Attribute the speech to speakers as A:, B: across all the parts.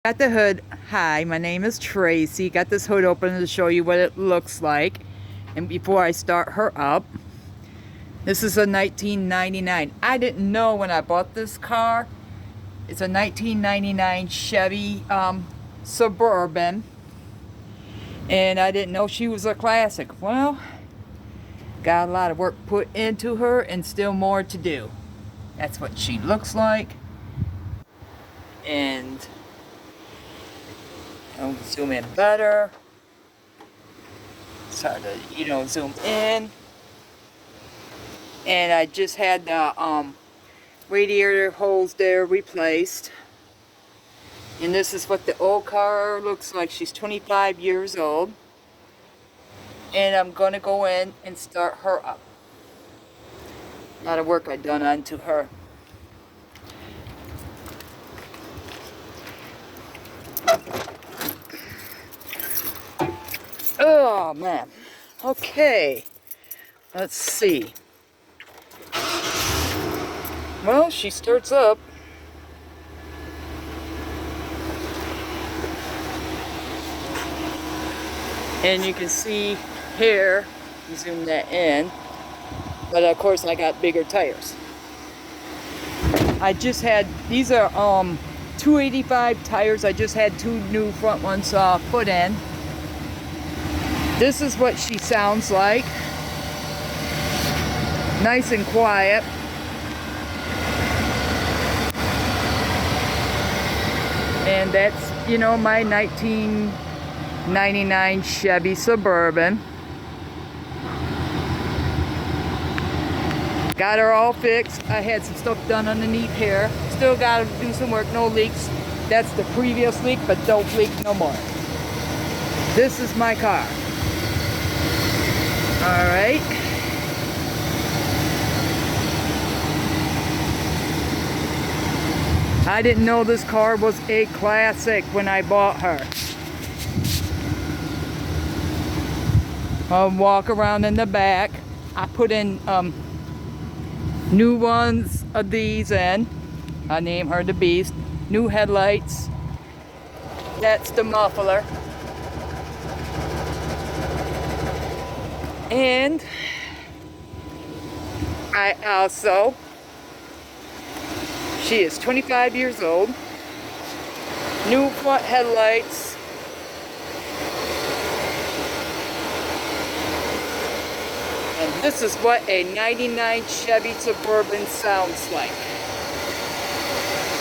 A: Got the hood. Hi, my name is Tracy. Got this hood open to show you what it looks like. And before I start her up, this is a 1999. I didn't know when I bought this car. It's a 1999 Chevy Suburban. And I didn't know she was a classic. Well, got a lot of work put into her and still more to do. That's what she looks like. And I'll zoom in better. It's hard to, zoom in. And I just had the radiator holes there replaced. And this is what the old car looks like. She's 25 years old. And I'm going to go in and start her up. A lot of work I've done onto her. Oh man. Okay. Let's see. Well, she starts up. And you can see here, zoom that in. But of course I got bigger tires. I just had, these are 285 tires. I just had two new front ones put in. This is what she sounds like. Nice and quiet. And that's, my 1999 Chevy Suburban. Got her all fixed. I had some stuff done underneath here. Still got to do some work, no leaks. That's the previous leak, but don't leak no more. This is my car. All right. I didn't know this car was a classic when I bought her. I'll walk around in the back. I put in new ones of these in. I name her the Beast. New headlights. That's the muffler. And I also, she is 25 years old. New front headlights. And this is what a 99 Chevy Suburban sounds like.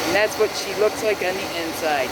A: And that's what she looks like on the inside.